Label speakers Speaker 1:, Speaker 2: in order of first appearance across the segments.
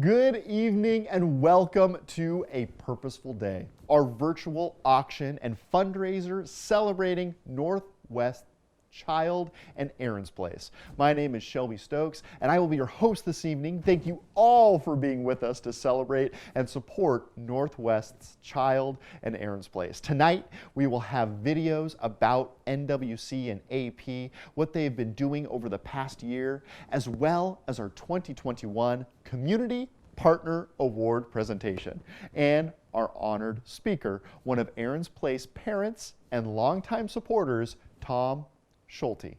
Speaker 1: Good evening and welcome to A Purposeful Day, our virtual auction and fundraiser celebrating Northwest Child and Aaron's Place. My name is Shelby Stokes and I will be your host this evening. Thank you all for being with us to celebrate and support Northwest's Child and Aaron's Place. Tonight we will have videos about NWC and AP, what they've been doing over the past year, as well as our 2021 Community Partner Award presentation and our honored speaker, one of Aaron's Place parents and longtime supporters, Tom Schulte.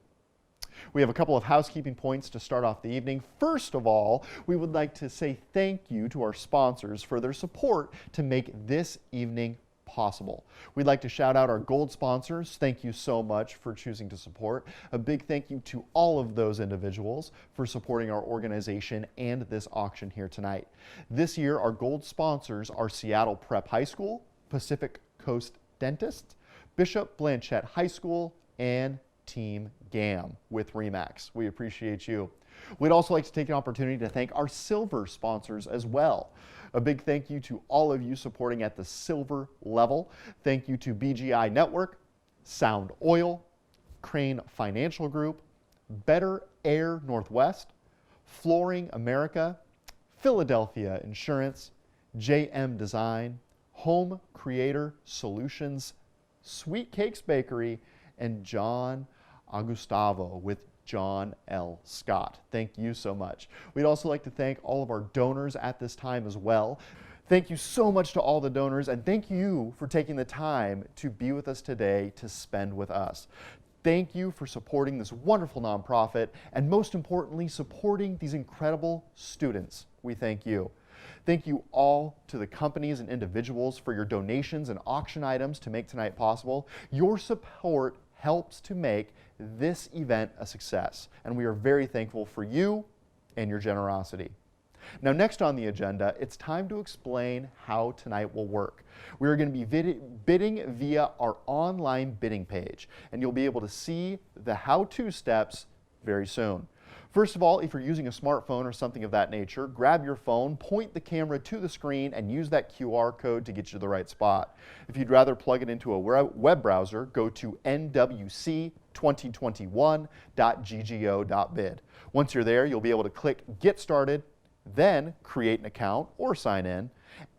Speaker 1: We have a couple of housekeeping points to start off the evening. First of all, we would like to say thank you to our sponsors for their support to make this evening possible. We'd like to shout out our gold sponsors. Thank you so much for choosing to support. A big thank you to all of those individuals for supporting our organization and this auction here tonight. This year, our gold sponsors are Seattle Prep High School, Pacific Coast Dentist, Bishop Blanchette High School, and Team GAM with REMAX. We appreciate you. We'd also like to take an opportunity to thank our silver sponsors as well. A big thank you to all of you supporting at the silver level. Thank you to BGI Network, Sound Oil, Crane Financial Group, Better Air Northwest, Flooring America, Philadelphia Insurance, JM Design, Home Creator Solutions, Sweet Cakes Bakery, and John Agustavo with John L. Scott. Thank you so much. We'd also like to thank all of our donors at this time as well. Thank you so much to all the donors, and thank you for taking the time to be with us today to spend with us. Thank you for supporting this wonderful nonprofit, and most importantly, supporting these incredible students. We thank you. Thank you all to the companies and individuals for your donations and auction items to make tonight possible. Your support helps to make this event a success, and we are very thankful for you and your generosity. Now, next on the agenda, it's time to explain how tonight will work. We are going to be bidding via our online bidding page, and you'll be able to see the how-to steps very soon. First of all, if you're using a smartphone or something of that nature, grab your phone, point the camera to the screen, and use that QR code to get you to the right spot. If you'd rather plug it into a web browser, go to nwc2021.ggo.bid. Once you're there, you'll be able to click Get Started, then create an account or sign in,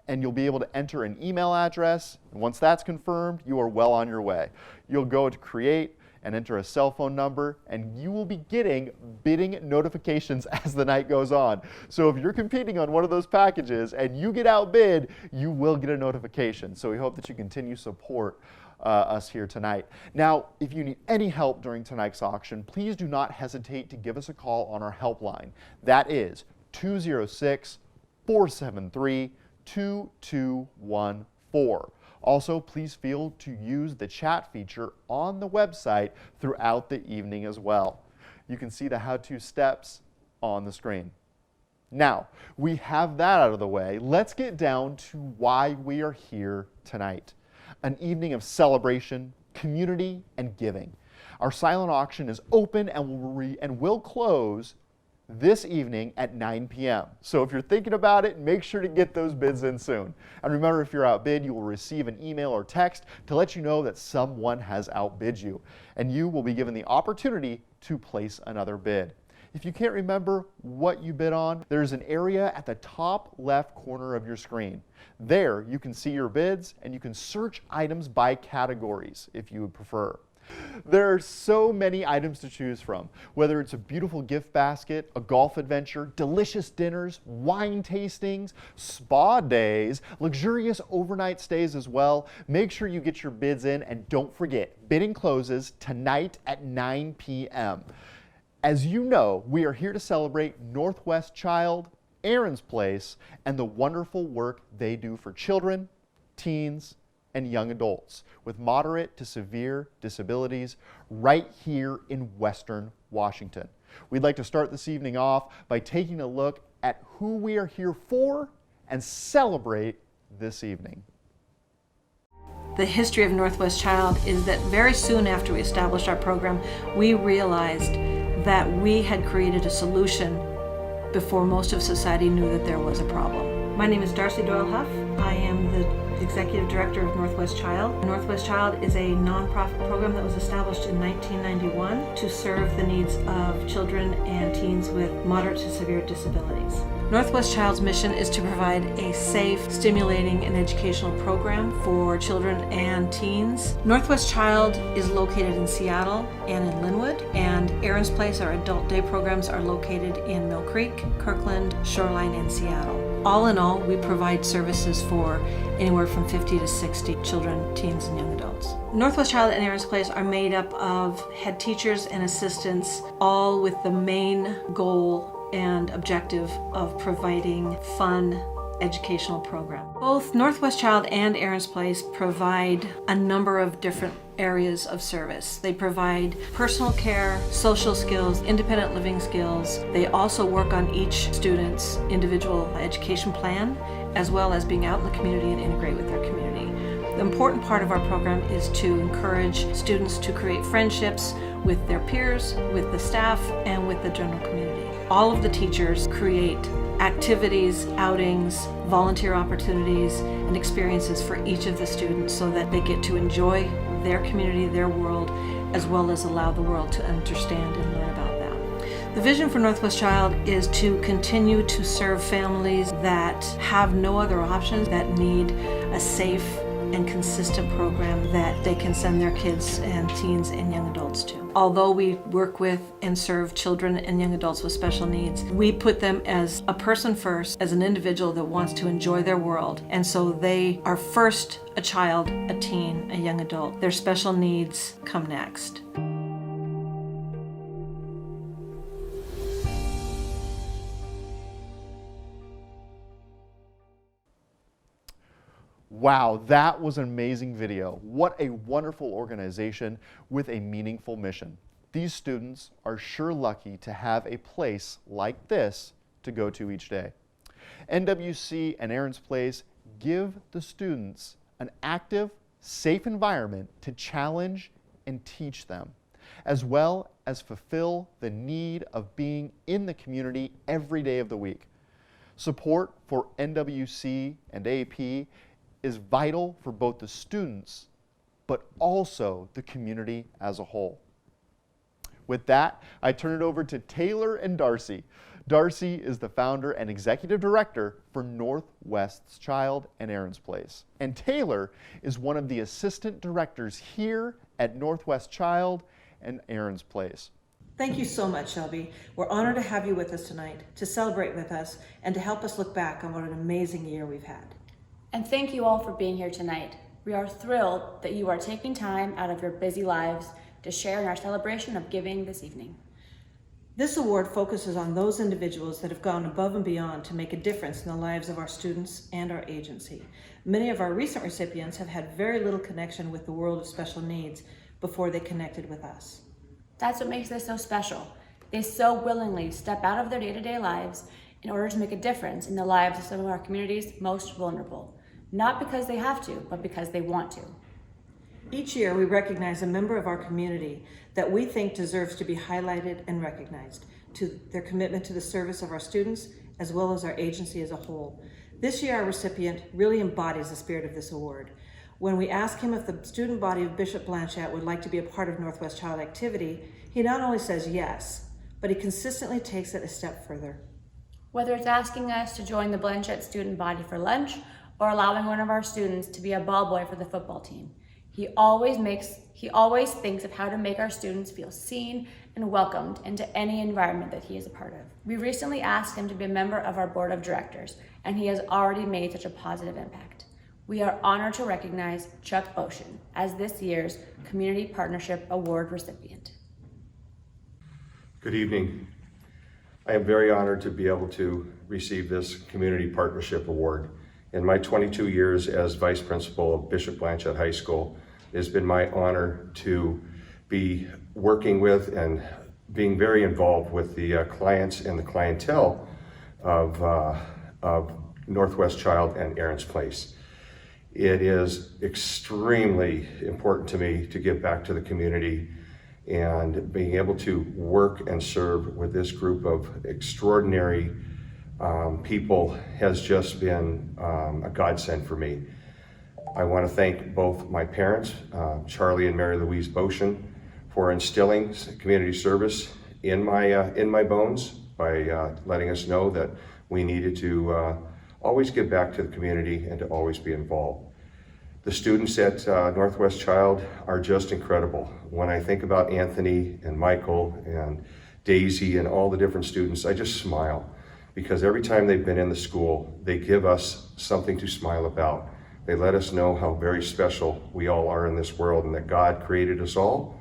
Speaker 1: and you'll be able to enter an email address. And once that's confirmed, you are well on your way. You'll go to Create and enter a cell phone number, and you will be getting bidding notifications as the night goes on. So if you're competing on one of those packages and you get outbid, you will get a notification. So we hope that you continue support us here tonight. Now, if you need any help during tonight's auction, please do not hesitate to give us a call on our helpline. That is 206-473-2214. Also, please feel to use the chat feature on the website throughout the evening as well. You can see the how-to steps on the screen. Now, we have that out of the way. Let's get down to why we are here tonight. An evening of celebration, community, and giving. Our silent auction is open and will close this evening at 9 p.m. So if you're thinking about it, make sure to get those bids in soon. And remember, if you're outbid, you will receive an email or text to let you know that someone has outbid you, and you will be given the opportunity to place another bid. If you can't remember what you bid on, there's an area at the top left corner of your screen. There you can see your bids, and you can search items by categories if you would prefer. There are so many items to choose from, whether it's a beautiful gift basket, a golf adventure, delicious dinners, wine tastings, spa days, luxurious overnight stays as well. Make sure you get your bids in, and don't forget, bidding closes tonight at 9 p.m. As you know, we are here to celebrate Northwest Child, Aaron's Place, and the wonderful work they do for children, teens, and young adults with moderate to severe disabilities right here in Western Washington. We'd like to start this evening off by taking a look at who we are here for and celebrate this evening.
Speaker 2: The history of Northwest Child is that very soon after we established our program, we realized that we had created a solution before most of society knew that there was a problem. My name is Darcy Doyle Huff. I am the Executive Director of Northwest Child. Northwest Child is a nonprofit program that was established in 1991 to serve the needs of children and teens with moderate to severe disabilities. Northwest Child's mission is to provide a safe, stimulating, and educational program for children and teens. Northwest Child is located in Seattle and in Linwood, and Aaron's Place, our adult day programs, are located in Mill Creek, Kirkland, Shoreline, and Seattle. All in all, we provide services for anywhere from 50 to 60 children, teens, and young adults. Northwest Child and Aaron's Place are made up of head teachers and assistants, all with the main goal and objective of providing fun educational program. Both Northwest Child and Aaron's Place provide a number of different areas of service. They provide personal care, social skills, independent living skills. They also work on each student's individual education plan, as well as being out in the community and integrate with their community. The important part of our program is to encourage students to create friendships with their peers, with the staff, and with the general community. All of the teachers create activities, outings, volunteer opportunities, and experiences for each of the students so that they get to enjoy their community, their world, as well as allow the world to understand and learn about that. The vision for Northwest Child is to continue to serve families that have no other options, that need a safe and consistent program that they can send their kids and teens and young adults to. Although we work with and serve children and young adults with special needs, we put them as a person first, as an individual that wants to enjoy their world. And so they are first a child, a teen, a young adult. Their special needs come next.
Speaker 1: Wow, that was an amazing video. What a wonderful organization with a meaningful mission. These students are sure lucky to have a place like this to go to each day. NWC and Aaron's Place give the students an active, safe environment to challenge and teach them, as well as fulfill the need of being in the community every day of the week. Support for NWC and AP is vital for both the students, but also the community as a whole. With that, I turn it over to Taylor and Darcy. Darcy is the founder and executive director for Northwest Child and Aaron's Place. And Taylor is one of the assistant directors here at Northwest Child and Aaron's Place.
Speaker 2: Thank you so much, Shelby. We're honored to have you with us tonight, to celebrate with us, and to help us look back on what an amazing year we've had.
Speaker 3: And thank you all for being here tonight. We are thrilled that you are taking time out of your busy lives to share in our celebration of giving this evening.
Speaker 2: This award focuses on those individuals that have gone above and beyond to make a difference in the lives of our students and our agency. Many of our recent recipients have had very little connection with the world of special needs before they connected with us.
Speaker 3: That's what makes this so special. They so willingly step out of their day-to-day lives in order to make a difference in the lives of some of our community's most vulnerable. Not because they have to, but because they want to.
Speaker 2: Each year, we recognize a member of our community that we think deserves to be highlighted and recognized to their commitment to the service of our students, as well as our agency as a whole. This year, our recipient really embodies the spirit of this award. When we ask him if the student body of Bishop Blanchette would like to be a part of Northwest Child activity, he not only says yes, but he consistently takes it a step further.
Speaker 3: Whether it's asking us to join the Blanchette student body for lunch, or allowing one of our students to be a ball boy for the football team. He always thinks of how to make our students feel seen and welcomed into any environment that he is a part of. We recently asked him to be a member of our board of directors, and he has already made such a positive impact. We are honored to recognize Chuck Ocean as this year's Community Partnership Award recipient.
Speaker 4: Good evening. I am very honored to be able to receive this Community Partnership Award. In my 22 years as Vice Principal of Bishop Blanchette High School, it has been my honor to be working with and being very involved with the clients and the clientele of Northwest Child and Aaron's Place. It is extremely important to me to give back to the community and being able to work and serve with this group of extraordinary people has just been a godsend for me. I want to thank both my parents, Charlie and Mary Louise Boshin, for instilling community service in my bones by letting us know that we needed to always give back to the community and to always be involved. The students at Northwest Child are just incredible. When I think about Anthony and Michael and Daisy and all the different students, I just smile, because every time they've been in the school, they give us something to smile about. They let us know how very special we all are in this world, and that God created us all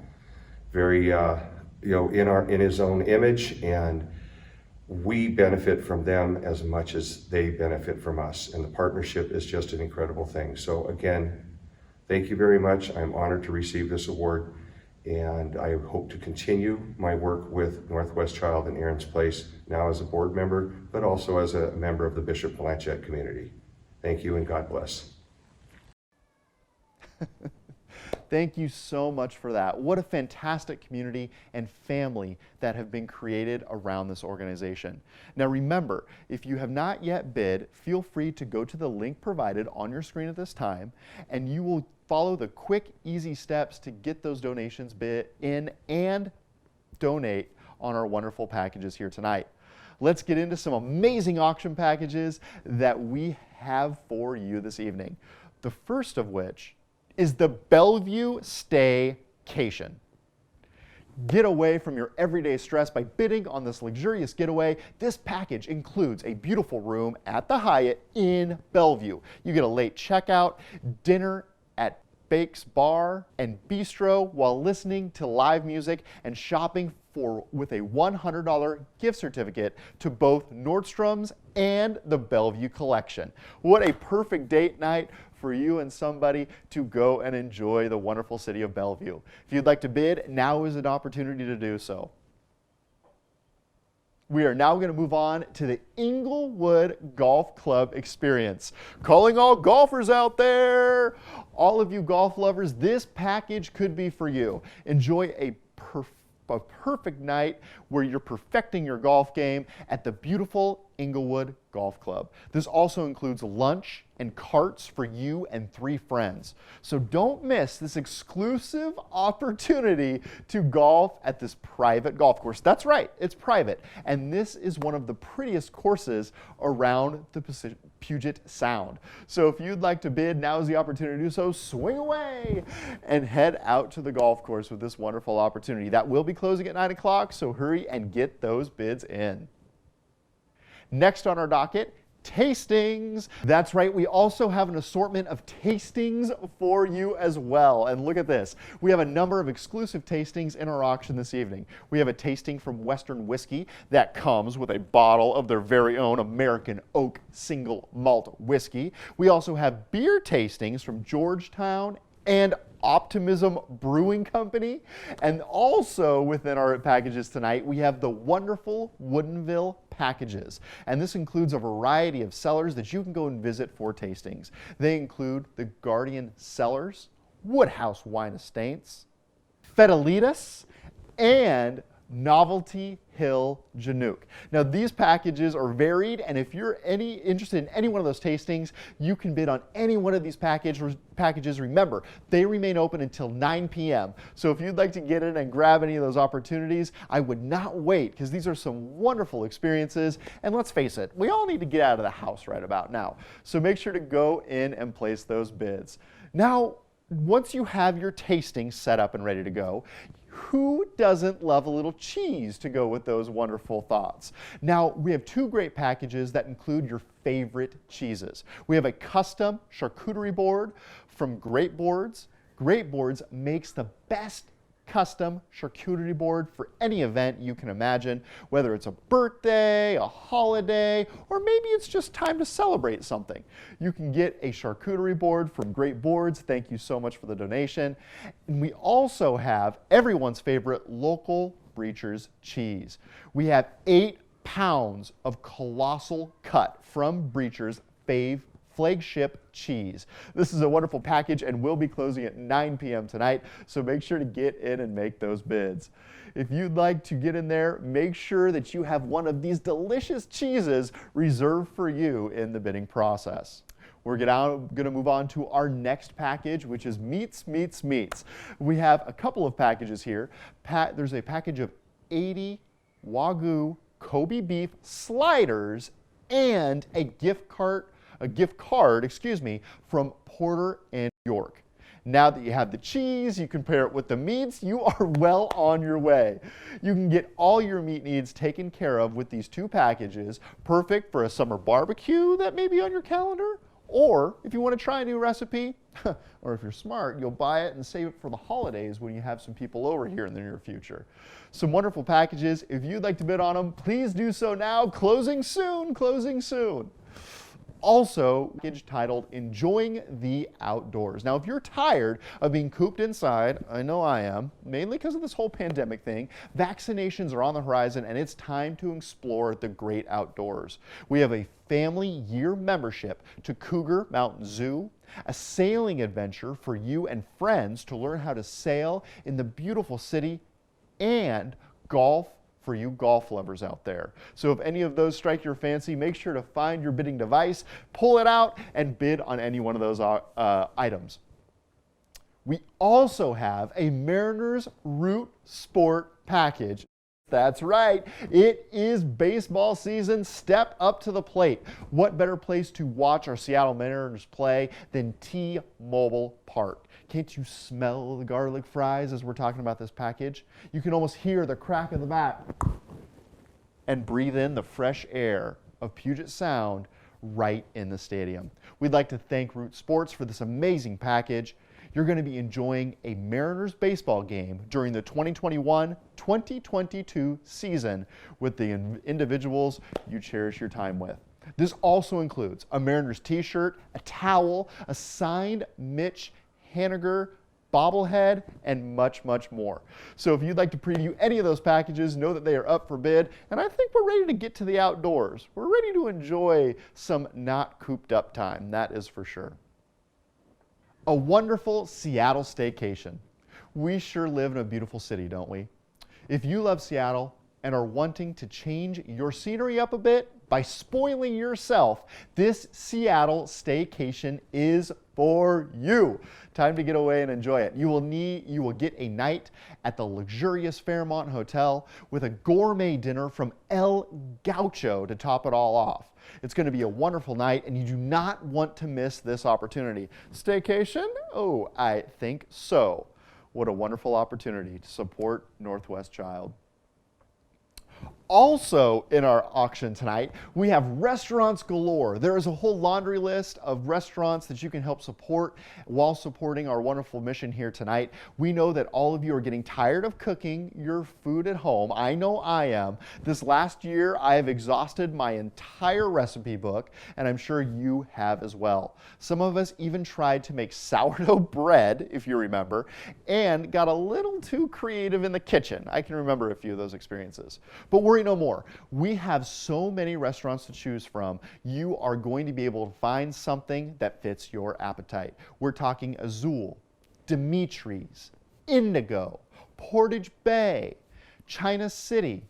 Speaker 4: very, in His own image, and we benefit from them as much as they benefit from us. And the partnership is just an incredible thing. So again, thank you very much. I'm honored to receive this award, and I hope to continue my work with Northwest Child and Aaron's Place, now as a board member, but also as a member of the Bishop Blanchette community. Thank you, and God bless.
Speaker 1: Thank you so much for that. What a fantastic community and family that have been created around this organization. Now remember, if you have not yet bid, feel free to go to the link provided on your screen at this time, and you will follow the quick, easy steps to get those donations bid in and donate on our wonderful packages here tonight. Let's get into some amazing auction packages that we have for you this evening. The first of which is the Bellevue Staycation. Get away from your everyday stress by bidding on this luxurious getaway. This package includes a beautiful room at the Hyatt in Bellevue. You get a late checkout, dinner at Bake's Bar and Bistro while listening to live music and shopping with a $100 gift certificate to both Nordstrom's and the Bellevue Collection. What a perfect date night for you and somebody to go and enjoy the wonderful city of Bellevue. If you'd like to bid, now is an opportunity to do so. We are now going to move on to the Inglewood Golf Club experience. Calling all golfers out there, all of you golf lovers, this package could be for you. Enjoy a perfect night where you're perfecting your golf game at the beautiful Inglewood Golf Club. This also includes lunch and carts for you and 3 friends. So don't miss this exclusive opportunity to golf at this private golf course. That's right, it's private. And this is one of the prettiest courses around the Puget Sound. So if you'd like to bid, now is the opportunity to do so. Swing away and head out to the golf course with this wonderful opportunity. That will be closing at 9 o'clock, so hurry and get those bids in. Next on our docket, tastings. That's right, we also have an assortment of tastings for you as well. And look at this. We have a number of exclusive tastings in our auction this evening. We have a tasting from Western Whiskey that comes with a bottle of their very own American Oak Single Malt Whiskey. We also have beer tastings from Georgetown and Optimism Brewing Company. And also within our packages tonight, we have the wonderful Woodinville packages. And this includes a variety of cellars that you can go and visit for tastings. They include the Guardian Cellars, Woodhouse Wine Estates, Fedelitas, and Novelty Hill Chinook. Now these packages are varied, and if you're interested in any one of those tastings, you can bid on any one of these packages. Remember, they remain open until 9 p.m. So if you'd like to get in and grab any of those opportunities, I would not wait, because these are some wonderful experiences. And let's face it, we all need to get out of the house right about now. So make sure to go in and place those bids. Now, once you have your tasting set up and ready to go, who doesn't love a little cheese to go with those wonderful thoughts? Now, we have 2 great packages that include your favorite cheeses. We have a custom charcuterie board from Great Boards. Great Boards makes the best custom charcuterie board for any event you can imagine, whether it's a birthday, a holiday, or maybe it's just time to celebrate something. You can get a charcuterie board from Great Boards. Thank you so much for the donation. And we also have everyone's favorite local Breachers cheese. We have 8 pounds of colossal cut from Breachers Fave flagship cheese. This is a wonderful package and will be closing at 9 p.m. tonight, so make sure to get in and make those bids. If you'd like to get in there, make sure that you have one of these delicious cheeses reserved for you in the bidding process. We're going to move on to our next package, which is meats. We have a couple of packages here. There's a package of 80 Wagyu Kobe beef sliders and a gift card, from Porter and York. Now that you have the cheese, you can pair it with the meats, you are well on your way. You can get all your meat needs taken care of with these two packages, perfect for a summer barbecue that may be on your calendar, or if you want to try a new recipe, or if you're smart, you'll buy it and save it for the holidays when you have some people over here in the near future. Some wonderful packages. If you'd like to bid on them, please do so now. Closing soon, closing soon. Also, package titled Enjoying the Outdoors. Now, if you're tired of being cooped inside, I know I am, mainly because of this whole pandemic thing, vaccinations are on the horizon and it's time to explore the great outdoors. We have a family year membership to Cougar Mountain Zoo, a sailing adventure for you and friends to learn how to sail in the beautiful city, and golf for you golf lovers out there. So if any of those strike your fancy, make sure to find your bidding device, pull it out, and bid on any one of those items. We also have a Mariners Root Sport package. That's right, it is baseball season. Step up to the plate. What better place to watch our Seattle Mariners play than T-Mobile Park? Can't you smell the garlic fries as we're talking about this package? You can almost hear the crack of the bat and breathe in the fresh air of Puget Sound right in the stadium. We'd like to thank Root Sports for this amazing package. You're going to be enjoying a Mariners baseball game during the 2021-2022 season with the individuals you cherish your time with. This also includes a Mariners t-shirt, a towel, a signed Mitch Haniger bobblehead, and much, much more. So if you'd like to preview any of those packages, know that they are up for bid, and I think we're ready to get to the outdoors. We're ready to enjoy some not cooped up time, that is for sure. A wonderful Seattle staycation. We sure live in a beautiful city, don't we? If you love Seattle and are wanting to change your scenery up a bit by spoiling yourself, this Seattle staycation is for you. Time to get away and enjoy it. You will get a night at the luxurious Fairmont Hotel with a gourmet dinner from El Gaucho to top it all off. It's going to be a wonderful night, and you do not want to miss this opportunity. Staycation? Oh, I think so. What a wonderful opportunity to support Northwest Child. Also in our auction tonight, we have restaurants galore. There is a whole laundry list of restaurants that you can help support while supporting our wonderful mission here tonight. We know that all of you are getting tired of cooking your food at home. I know I am. This last year, I have exhausted my entire recipe book, and I'm sure you have as well. Some of us even tried to make sourdough bread, if you remember, and got a little too creative in the kitchen. I can remember a few of those experiences. But worry no more. We have so many restaurants to choose from. You are going to be able to find something that fits your appetite. We're talking Azul, Dimitri's, Indigo, Portage Bay, China City,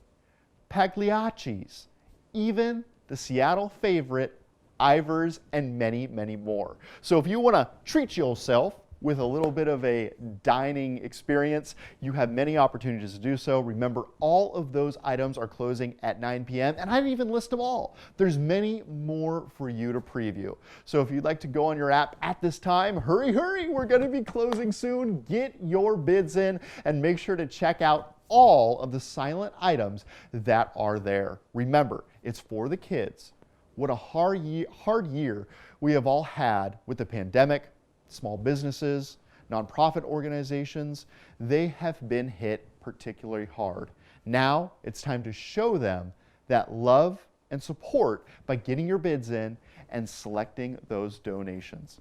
Speaker 1: Pagliacci's, even the Seattle favorite, Ivar's, and many, many more. So if you want to treat yourself with a little bit of a dining experience, you have many opportunities to do so. Remember, all of those items are closing at 9 p.m. and I didn't even list them all. There's many more for you to preview. So if you'd like to go on your app at this time, hurry, hurry, we're going to be closing soon. Get your bids in and make sure to check out all of the silent items that are there. Remember, it's for the kids. What a hard year we have all had with the pandemic. Small businesses, nonprofit organizations, they have been hit particularly hard. Now it's time to show them that love and support by getting your bids in and selecting those donations.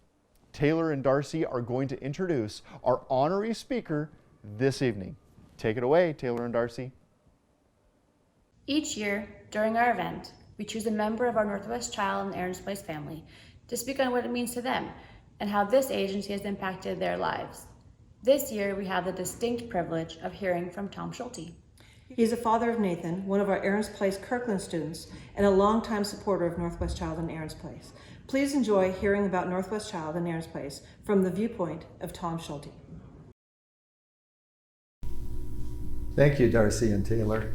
Speaker 1: Taylor and Darcy are going to introduce our honorary speaker this evening. Take it away, Taylor and Darcy.
Speaker 3: Each year, during our event, we choose a member of our Northwest Child and Aaron's Place family to speak on what it means to them and how this agency has impacted their lives. This year, we have the distinct privilege of hearing from Tom Schulte.
Speaker 2: He is the father of Nathan, one of our Aaron's Place Kirkland students, and a longtime supporter of Northwest Child and Aaron's Place. Please enjoy hearing about Northwest Child and Aaron's Place from the viewpoint of Tom Schulte.
Speaker 5: Thank you, Darcy and Taylor.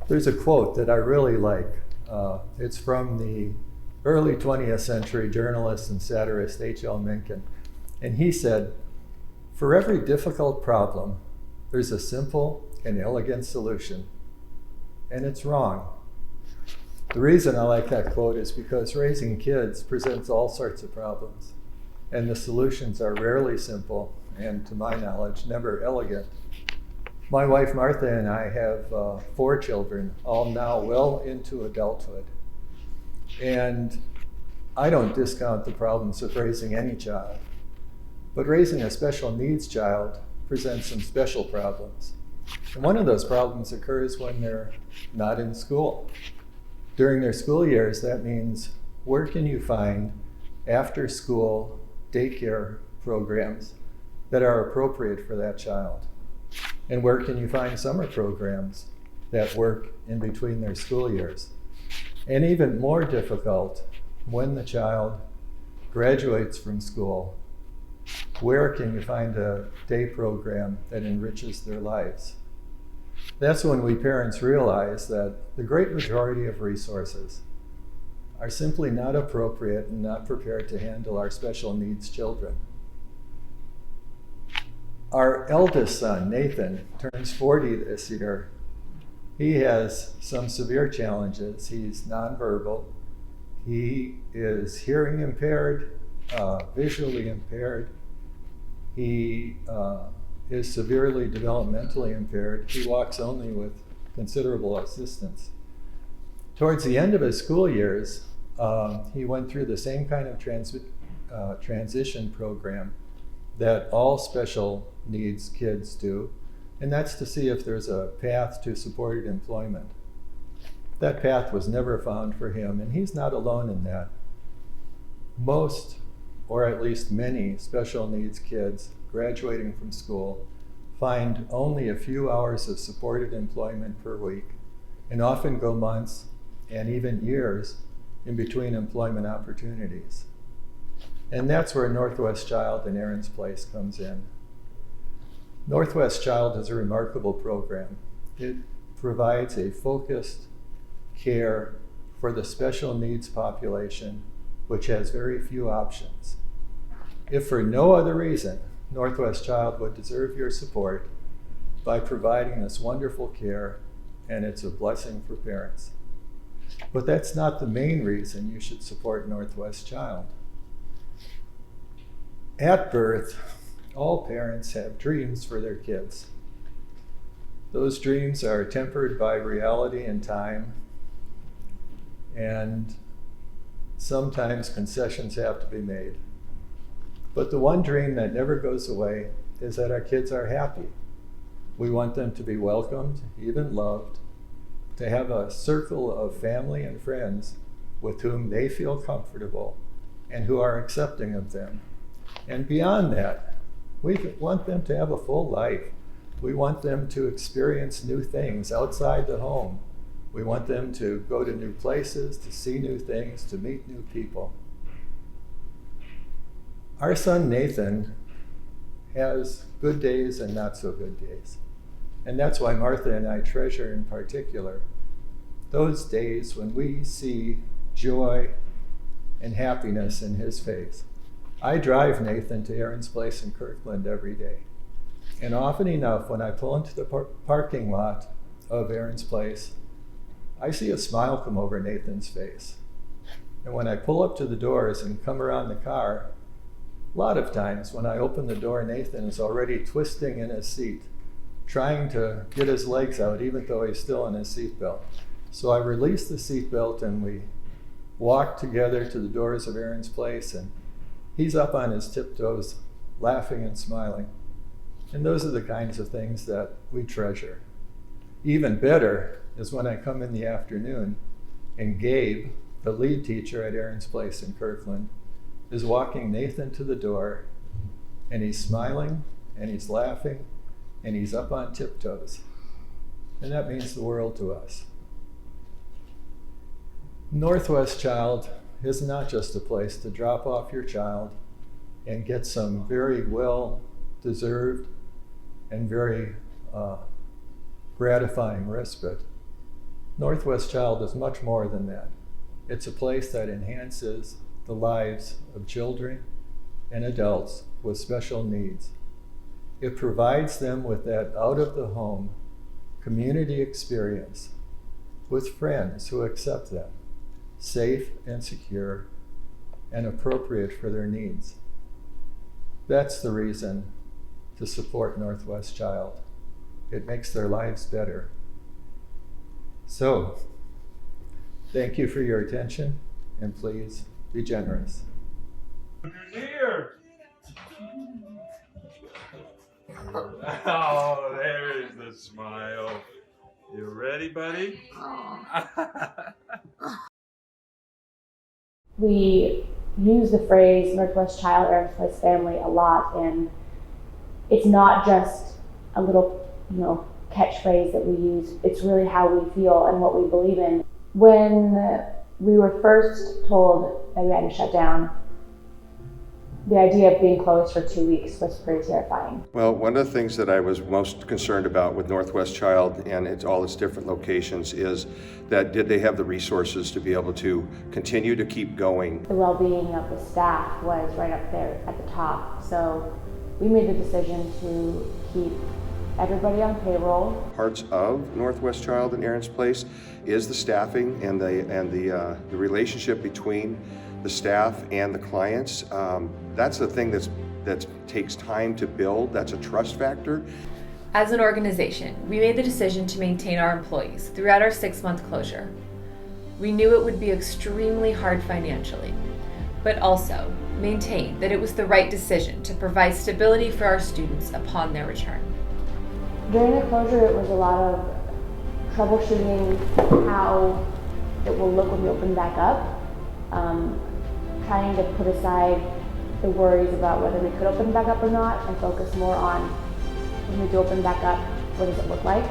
Speaker 5: There's a quote that I really like. It's from the early 20th century journalist and satirist H.L. Mencken. And he said, "For every difficult problem, there's a simple and elegant solution." And it's wrong. The reason I like that quote is because raising kids presents all sorts of problems. And the solutions are rarely simple, and to my knowledge, never elegant. My wife Martha and I have 4 children, all now well into adulthood. And I don't discount the problems of raising any child, but raising a special needs child presents some special problems. And one of those problems occurs when they're not in school. During their school years, that means where can you find after school daycare programs that are appropriate for that child? And where can you find summer programs that work in between their school years? And even more difficult, when the child graduates from school, where can you find a day program that enriches their lives? That's when we parents realize that the great majority of resources are simply not appropriate and not prepared to handle our special needs children. Our eldest son, Nathan, turns 40 this year. He has some severe challenges. He's nonverbal. He is hearing impaired, visually impaired. He is severely developmentally impaired. He walks only with considerable assistance. Towards the end of his school years, he went through the same kind of transition program that all special needs kids do, and that's to see if there's a path to supported employment. That path was never found for him, and he's not alone in that. Most, or at least many, special needs kids graduating from school find only a few hours of supported employment per week, and often go months and even years in between employment opportunities. And that's where Northwest Child and Aaron's Place comes in. Northwest Child is a remarkable program. It provides a focused care for the special needs population, which has very few options. If for no other reason, Northwest Child would deserve your support by providing this wonderful care, and it's a blessing for parents. But that's not the main reason you should support Northwest Child. At birth, all parents have dreams for their kids. Those dreams are tempered by reality and time, and sometimes concessions have to be made. But the one dream that never goes away is that our kids are happy. We want them to be welcomed, even loved, to have a circle of family and friends with whom they feel comfortable and who are accepting of them. And beyond that, we want them to have a full life. We want them to experience new things outside the home. We want them to go to new places, to see new things, to meet new people. Our son Nathan has good days and not so good days. And that's why Martha and I treasure in particular those days when we see joy and happiness in his face. I drive Nathan to Aaron's Place in Kirkland every day. And often enough, when I pull into the parking lot of Aaron's Place, I see a smile come over Nathan's face. And when I pull up to the doors and come around the car, a lot of times when I open the door, Nathan is already twisting in his seat, trying to get his legs out even though he's still in his seatbelt. So I release the seatbelt and we walk together to the doors of Aaron's Place, and he's up on his tiptoes, laughing and smiling. And those are the kinds of things that we treasure. Even better is when I come in the afternoon and Gabe, the lead teacher at Aaron's Place in Kirkland, is walking Nathan to the door, and he's smiling, and he's laughing, and he's up on tiptoes. And that means the world to us. Northwest Child is not just a place to drop off your child and get some very well-deserved and very gratifying respite. Northwest Child is much more than that. It's a place that enhances the lives of children and adults with special needs. It provides them with that out-of-the-home community experience with friends who accept them, safe and secure and appropriate for their needs. That's the reason to support Northwest Child. It makes their lives better. So, thank you for your attention, and please be generous.
Speaker 6: Here. Oh, there's the smile. You ready, buddy?
Speaker 3: We use the phrase Northwest Child, Aaron's Place family a lot, and it's not just a little, catchphrase that we use. It's really how we feel and what we believe in. When we were first told that we had to shut down, the idea of being closed for 2 weeks was pretty terrifying.
Speaker 4: Well, one of the things that I was most concerned about with Northwest Child and all its different locations is that did they have the resources to be able to continue to keep going?
Speaker 3: The well-being of the staff was right up there at the top. So we made the decision to keep everybody on payroll.
Speaker 4: Parts of Northwest Child and Aaron's Place is the staffing and the relationship between the staff and the clients. That's the thing that takes time to build. That's a trust factor.
Speaker 7: As an organization, we made the decision to maintain our employees throughout our 6-month closure. We knew it would be extremely hard financially, but also maintain that it was the right decision to provide stability for our students upon their return.
Speaker 3: During the closure, it was a lot of troubleshooting how it will look when we open back up, trying to put aside the worries about whether we could open back up or not and focus more on when we do open back up, what does it look like?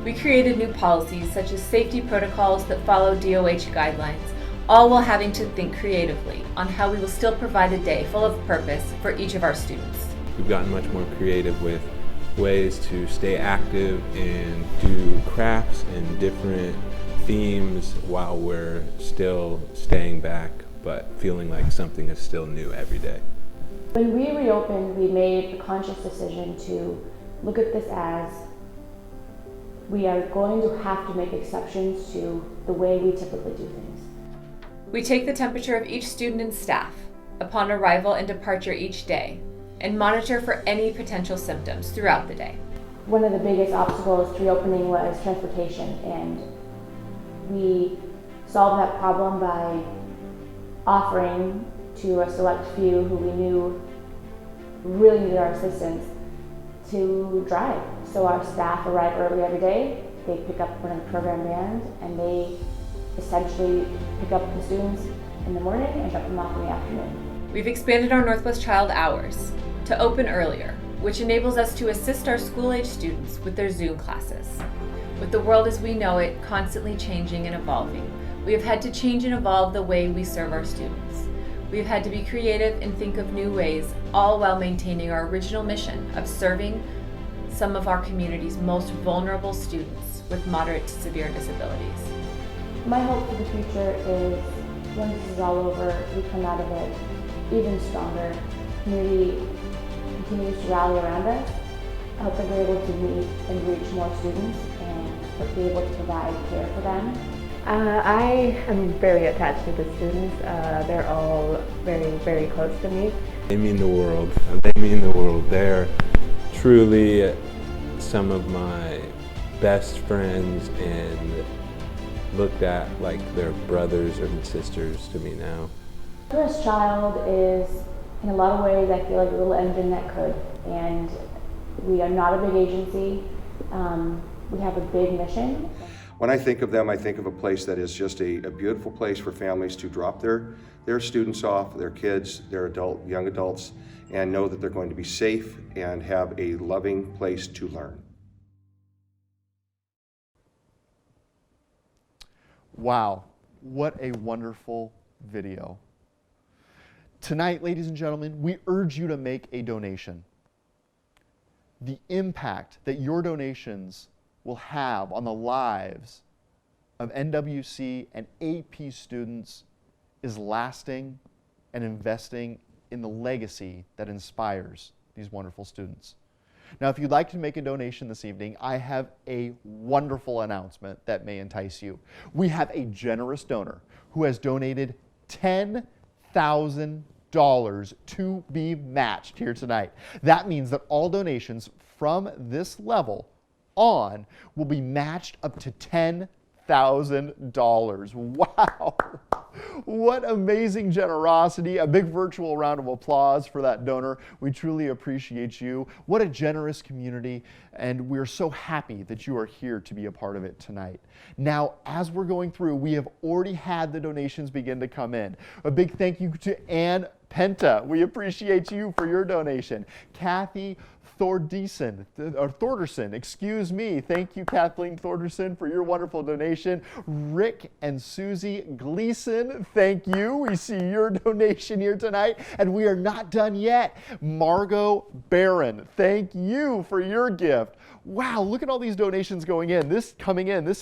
Speaker 7: We created new policies such as safety protocols that follow DOH guidelines, all while having to think creatively on how we will still provide a day full of purpose for each of our students.
Speaker 8: We've gotten much more creative with ways to stay active and do crafts and different themes while we're still staying back but feeling like something is still new every day.
Speaker 3: When we reopened, we made a conscious decision to look at this as we are going to have to make exceptions to the way we typically do things.
Speaker 7: We take the temperature of each student and staff upon arrival and departure each day and monitor for any potential symptoms throughout the day.
Speaker 3: One of the biggest obstacles to reopening was transportation, and we solved that problem by offering to a select few who we knew really needed our assistance to drive. So our staff arrive early every day, they pick up one of the program vans, and they essentially pick up the students in the morning and drop them off in the afternoon.
Speaker 7: We've expanded our Northwest Child hours to open earlier, which enables us to assist our school-age students with their Zoom classes. With the world as we know it constantly changing and evolving, we have had to change and evolve the way we serve our students. We've had to be creative and think of new ways, all while maintaining our original mission of serving some of our community's most vulnerable students with moderate to severe disabilities.
Speaker 3: My hope for the future is when this is all over, we come out of it even stronger. Community continues to rally around us. I hope that we're able to meet and reach more students and be able to provide care for them.
Speaker 9: I am very attached to the students. They're all very, very close to me.
Speaker 8: They mean the world. They mean the world. They're truly some of my best friends and looked at like they're brothers and sisters to me now.
Speaker 3: Northwest Child is, in a lot of ways, I feel like a little engine that could. And we are not a big agency. We have a big mission.
Speaker 4: When I think of them, I think of a place that is just a beautiful place for families to drop their students off, their kids, their young adults, and know that they're going to be safe and have a loving place to learn.
Speaker 1: Wow, what a wonderful video. Tonight, ladies and gentlemen, we urge you to make a donation. The impact that your donations will have on the lives of NWC and AP students is lasting and investing in the legacy that inspires these wonderful students. Now, if you'd like to make a donation this evening, I have a wonderful announcement that may entice you. We have a generous donor who has donated $10,000 to be matched here tonight. That means that all donations from this level on will be matched up to $10,000. Wow! What amazing generosity. A big virtual round of applause for that donor. We truly appreciate you. What a generous community, and we're so happy that you are here to be a part of it tonight. Now, as we're going through, we have already had the donations begin to come in. A big thank you to Ann Penta. We appreciate you for your donation. Kathy Thorderson, excuse me. Thank you, Kathleen Thorderson, for your wonderful donation. Rick and Susie Gleason, thank you. We see your donation here tonight, and we are not done yet. Margot Barron, thank you for your gift. Wow, look at all these donations coming in. This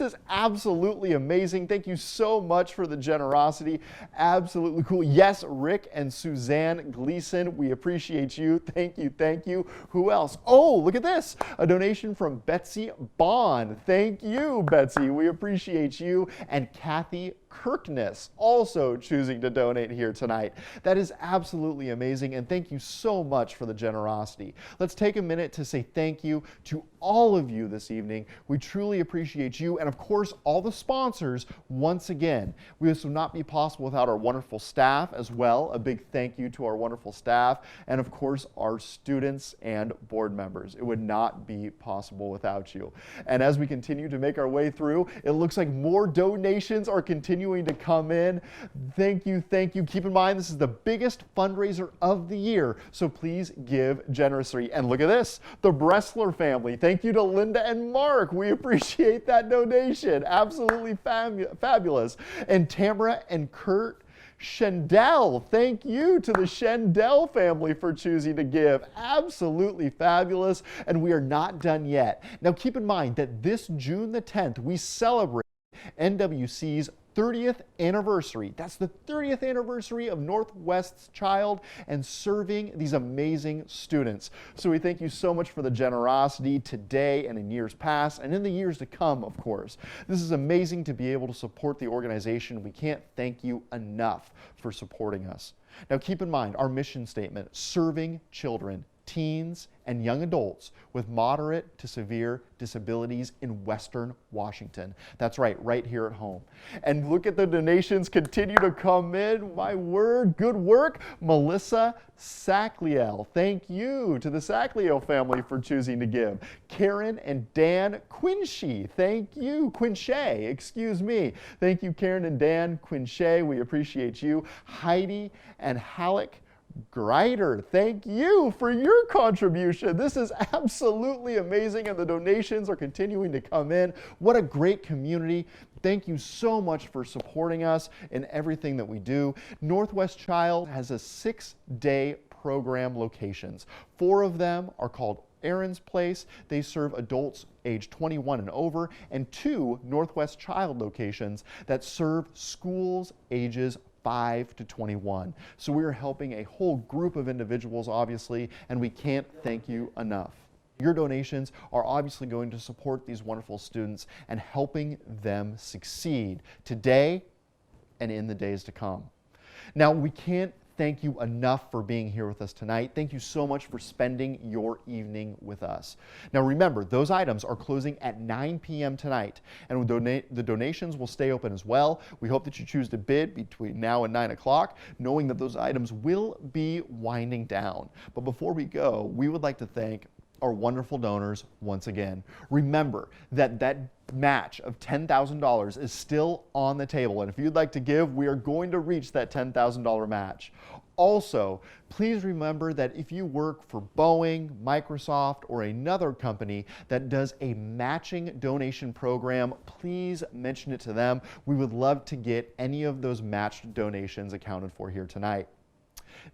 Speaker 1: is absolutely amazing. Thank you so much for the generosity. Absolutely cool. Yes, Rick and Suzanne Gleason, we appreciate you. Thank you, thank you. Who else? Oh, look at this. A donation from Betsy Bond. Thank you, Betsy. We appreciate you. And Kathy Kirkness also choosing to donate here tonight. That is absolutely amazing, and thank you so much for the generosity. Let's take a minute to say thank you to all of you this evening. We truly appreciate you, and of course all the sponsors once again. This would not be possible without our wonderful staff as well. A big thank you to our wonderful staff, and of course our students and board members. It would not be possible without you. And as we continue to make our way through, it looks like more donations are continuing to come in. Thank you, thank you. Keep in mind, this is the biggest fundraiser of the year, so please give generously. And look at this, the Bressler family. Thank you to Linda and Mark. We appreciate that donation. Absolutely fabulous. And Tamara and Kurt Shendell, thank you to the Shendell family for choosing to give. Absolutely fabulous, and we are not done yet. Now keep in mind that this June the 10th, we celebrate NWC's 30th anniversary. That's the 30th anniversary of Northwest's Child and serving these amazing students. So we thank you so much for the generosity today and in years past and in the years to come, of course. This is amazing to be able to support the organization. We can't thank you enough for supporting us. Now keep in mind our mission statement, serving children, teens, and young adults with moderate to severe disabilities in Western Washington. That's right here at home. And look at the donations continue to come in. My word, good work. Melissa Sackliel, thank you to the Sackliel family for choosing to give. Karen and Dan Quinchay, thank you. Quinchay, excuse me. Thank you, Karen and Dan Quinchay. We appreciate you. Heidi and Halleck Greider, thank you for your contribution. This is absolutely amazing, and the donations are continuing to come in. What a great community. Thank you so much for supporting us in everything that we do. Northwest Child has a 6-day program locations. 4 of them are called Aaron's Place. They serve adults age 21 and over, and 2 Northwest Child locations that serve schools ages 5 to 21. So we are helping a whole group of individuals, obviously, and we can't thank you enough. Your donations are obviously going to support these wonderful students and helping them succeed today and in the days to come. Now, we can't thank you enough for being here with us tonight. Thank you so much for spending your evening with us. Now remember, those items are closing at 9 p.m. tonight, and the donations will stay open as well. We hope that you choose to bid between now and 9 o'clock, knowing that those items will be winding down. But before we go, we would like to thank our wonderful donors once again. Remember that that match of $10,000 is still on the table, and if you'd like to give, we are going to reach that $10,000 match. Also, please remember that if you work for Boeing, Microsoft, or another company that does a matching donation program, please mention it to them. We would love to get any of those matched donations accounted for here tonight.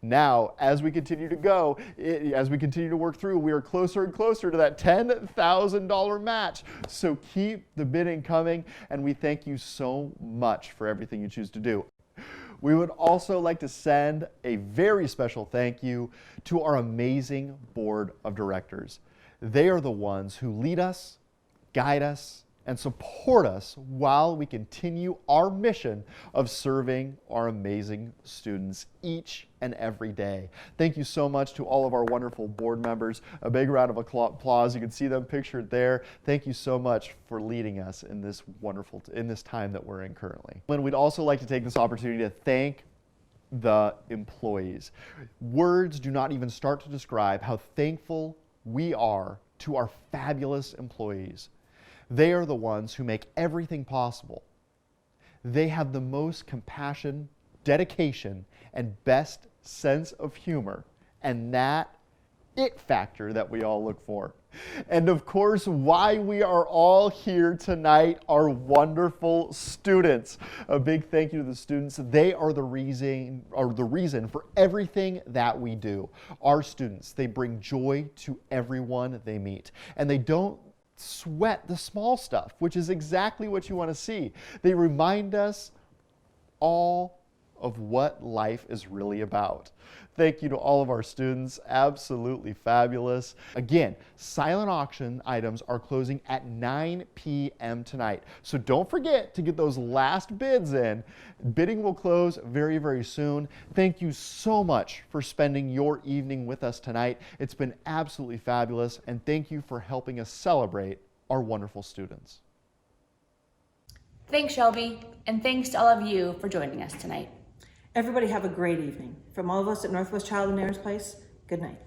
Speaker 1: Now, as we continue to go, as we continue to work through, we are closer and closer to that $10,000 match. So keep the bidding coming, and we thank you so much for everything you choose to do. We would also like to send a very special thank you to our amazing board of directors. They are the ones who lead us, guide us, and support us while we continue our mission of serving our amazing students each and every day. Thank you so much to all of our wonderful board members. A big round of applause. You can see them pictured there. Thank you so much for leading us in this time that we're in currently. And we'd also like to take this opportunity to thank the employees. Words do not even start to describe how thankful we are to our fabulous employees. They are the ones who make everything possible. They have the most compassion, dedication, and best sense of humor, and that it factor that we all look for. And of course, why we are all here tonight are wonderful students. A big thank you to the students. They are the reason for everything that we do. Our students, they bring joy to everyone they meet, and they don't sweat the small stuff, which is exactly what you want to see. They remind us all of what life is really about. Thank you to all of our students. Absolutely fabulous. Again, silent auction items are closing at 9 p.m. tonight. So don't forget to get those last bids in. Bidding will close very, very soon. Thank you so much for spending your evening with us tonight. It's been absolutely fabulous, and thank you for helping us celebrate our wonderful students.
Speaker 3: Thanks, Shelby, and thanks to all of you for joining us tonight.
Speaker 2: Everybody have a great evening. From all of us at Northwest Child and Aaron's Place, good night.